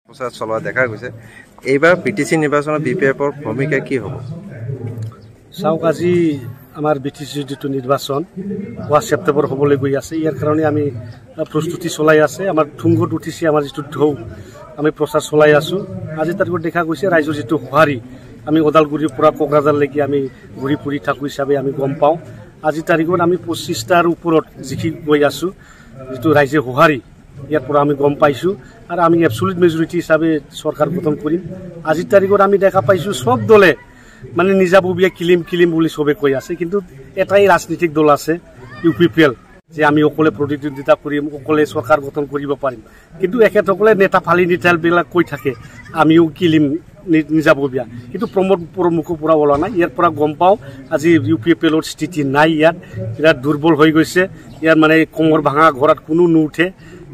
প্ৰচাৰ চলা দেখা গৈছে। এইবাৰ পিটিসি নিৰ্বাচনত বিপিএফৰ ভূমিকা কি হ'ব? চাওক, আজি আমাৰ বিটিসি যেটো নিৰ্বাচন 5 সেপ্টেম্বৰ হ'বলৈ গৈ আছে, ইয়াৰ কাৰণে আমি প্ৰস্তুতি চলাই আছে। আমাৰ ঠুংগত উঠিছে আমাৰ যেটো ঢৌ, আমি প্ৰচাৰ চলাই আছো। আজি তাৰিখত দেখা গৈছে ৰাইজৰ যেটো সঁহাৰি, আমি ওদালগুৰিৰ পৰা কোকৰাঝাৰলৈকে আমি ঘূৰি ফুৰি থাকো হিচাপে আমি গম পাওঁ। আজি তাৰিখত আমি 25টাৰ ওপৰত জিকি গৈ আছো, যেটো ৰাইজে সঁহাৰি ইয়াৰ পৰা আমি গম পাইছো। আৰু আমি এবসলিউট মেজৰিটি হিচাপে চৰকাৰ গঠন কৰিম। আজিৰ তাৰিখত আমি দেখা পাইছো সব দলে মানে নিজাববীয়া কিলিম বুলি সবে কৈ আছে, কিন্তু এটাই ৰাজনৈতিক দল আছে UPPL, যে আমি অকলে প্ৰতিদ্বন্দ্বিতা কৰিম, অকলে চৰকাৰ গঠন কৰিব পাৰিম। কিন্তু একেসকলে নেতা ফালি নিতালবিলাক কৈ থাকে আমিও কিলিম নিজাববীয়া, কিন্তু প্ৰমোদ মুখৰ পৰা ওলোৱা নাই। ইয়াৰ পৰা গম পাওঁ আজি UPPLৰ স্থিতি নাই, ইয়াত বিৰাট দুৰ্বল হৈ গৈছে। ইয়াৰ মানে কোমৰ ভাঙা ঘৰত কোনো নুঠে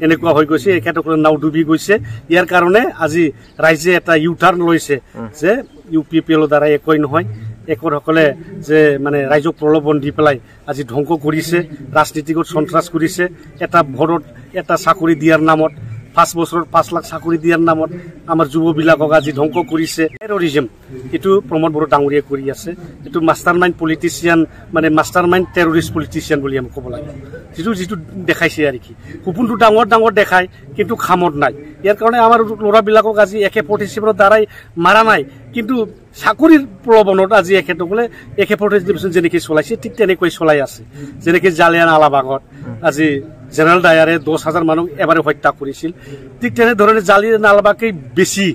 এনেকুৱা হৈ গৈছে, একেসকলে নাও ডুবি গৈছে। ইয়াৰ কাৰণে আজি ৰাইজে এটা ইউটাৰ্ণ লৈছে যে UPPLৰ দ্বাৰা একোই নহয়, একৰসকলে যে মানে ৰাইজক প্ৰলোভন দি পেলাই আজি ধ্বংস কৰিছে, ৰাজনীতিকত সন্ত্ৰাস কৰিছে। এটা ভোটত এটা চাকৰি দিয়াৰ নামত 5 বছৰত 5 লাখ চাকৰি দিয়াৰ নামত আমাৰ যুৱবিলাকক আজি ধ্বংস কৰিছে। টেৰৰিজম এইটো প্ৰমোদ বড়ো ডাঙৰীয়ে কৰি আছে। এইটো মাষ্টাৰ মাইণ্ড পলিটিচিয়ান, মানে মাষ্টাৰ মাইণ্ড টেৰৰিষ্ট পলিটিচিয়ান বুলি আমি ক'ব লাগে। যিটো দেখাইছে আৰু কি সপোনটো ডাঙৰ দেখায়, কিন্তু খামত নাই। ইয়াৰ কাৰণে আমাৰ ল'ৰাবিলাকক আজি AK-47ৰ দ্বাৰাই মাৰা নাই, কিন্তু চাকৰিৰ প্ৰলোভনত আজি এখেতসকলে AK-47 যেনেকৈ চলাইছে ঠিক তেনেকৈ চলাই আছে। যেনেকৈ জালিয়ানৱালাবাগত আজি জেনেৰেল ডায়াৰে 10,000 মানুহ এবাৰে হত্যা কৰিছিল, ঠিক তেনেধৰণে জালিয়ানৱালাবাগেই বেছি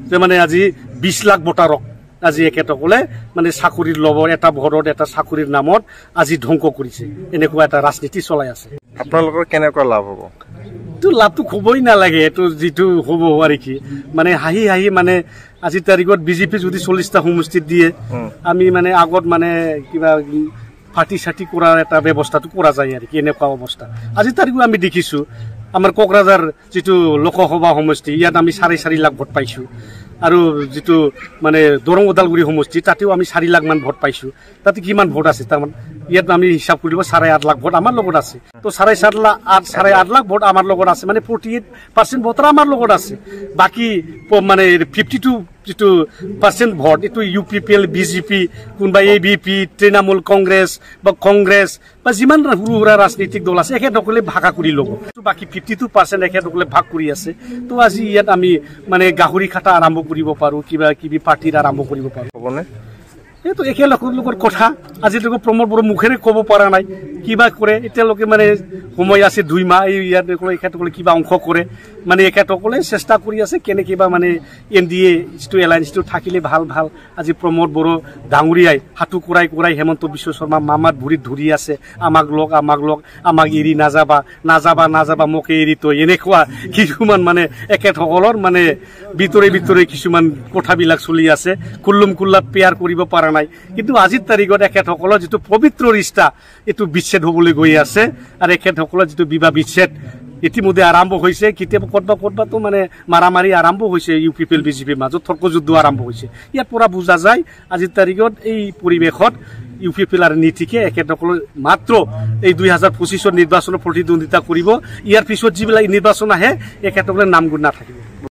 যে মানে আজি 20 লাখ ভোটাৰক আজি এখেতসকলে মানে চাকৰিৰ লবৰ এটা ভোটত এটা চাকৰিৰ নামত আজি ধ্বংস কৰিছে। এনেকুৱা এটা ৰাজনীতি চলাই আছে। আপোনালোকৰ কেনেকুৱা লাভ হ'ব? এইটো লাভটো ক'বই নালাগে। এইটো যিটো হ'ব আৰু কি মানে হাঁহি মানে আজিৰ তাৰিখত BJP যদি 40টা সমষ্টিত দিয়ে, আমি মানে আগত মানে কিবা ফাটি কৰাৰ এটা ব্যৱস্থাটো কৰা যায় আৰু কি এনেকুৱা অৱস্থা। আজিৰ তাৰিখত আমি দেখিছো আমাৰ কোকৰাঝাৰ যিটো লোকসভা সমষ্টি, ইয়াত আমি 4.5 লাখ ভোট পাইছো। আৰু যিটো মানে দৰং ওদালগুৰি সমষ্টি, তাতেও আমি 4 লাখ মান ভোট পাইছো। তাতে কিমান ভোট আছে? তাৰমানে ইয়াত আমি হিচাপ কৰিব 8.5 লাখ ভোট আমাৰ লগত আছে। তো 8.5 লাখ ভোট আমাৰ লগত আছে, মানে 48% ভোটাৰ আমাৰ লগত আছে। বাকী মানে 52% ভোট এইটো UPPL, BJP, কোনোবা ABP, তৃণমূল কংগ্ৰেছ বা যিমান সৰু সুৰা ৰাজনৈতিক দল আছে একেসকলে ভাগা কৰি ল'ব। বাকী 52% একেসকলে ভাগ কৰি আছে। তো আজি ইয়াত আমি মানে গাহৰি খাটা আৰম্ভ কৰিব পাৰোঁ, কিবি পাৰ্টিৰ আৰম্ভ কৰিব পাৰোঁ। হ'বনে? এইটো একেলোকৰ কথা। আজিলৈকে প্ৰমোদ বড়ো মুখেৰে ক'ব পৰা নাই কিবা কৰে। এতিয়ালৈকে মানে সময় আছে 2 মাহ, ইয়াত এখেতসকলে কিবা অংশ কৰে, মানে এখেতসকলে চেষ্টা কৰি আছে কেনেকৈ বা মানে NDA এলায়েন্সটো থাকিলে ভাল। আজি প্ৰমোদ বড়ো ডাঙৰীয়াই হাতু কৰাই হেমন্ত বিশ্ব শৰ্মা মামাত ভৰিত ধৰি আছে, আমাক এৰি নাযাবা মোকে এৰি তই, এনেকুৱা কিছুমান মানে এখেতসকলৰ মানে ভিতৰে কিছুমান কথাবিলাক চলি আছে। কুল্লাত পেয়াৰ কৰিব পৰা নাই, কিন্তু আজিৰ তাৰিখত এখেতসকলৰ যিটো পবিত্ৰ ৰিষ্টা এইটো বিচ্ছেদ হ'বলৈ গৈ আছে। আৰু এখেতসকলৰ যিটো বিবাহ বিচ্ছেদ ইতিমধ্যে আৰম্ভ হৈছে। কেতিয়াবা ক'তবাতো মানে মাৰামাৰি আৰম্ভ হৈছে, UPPL BJP মাজত তৰ্কযুদ্ধ আৰম্ভ হৈছে। ইয়াৰ পৰা বুজা যায় আজিৰ তাৰিখত এই পৰিৱেশত UPPL আৰু নীতিকে এখেতসকলে মাত্ৰ এই 2025 নিৰ্বাচনত প্ৰতিদ্বন্দ্বিতা কৰিব। ইয়াৰ পিছত যিবিলাক নিৰ্বাচন আহে এখেতসকলে নাম গুণ নাথাকিব।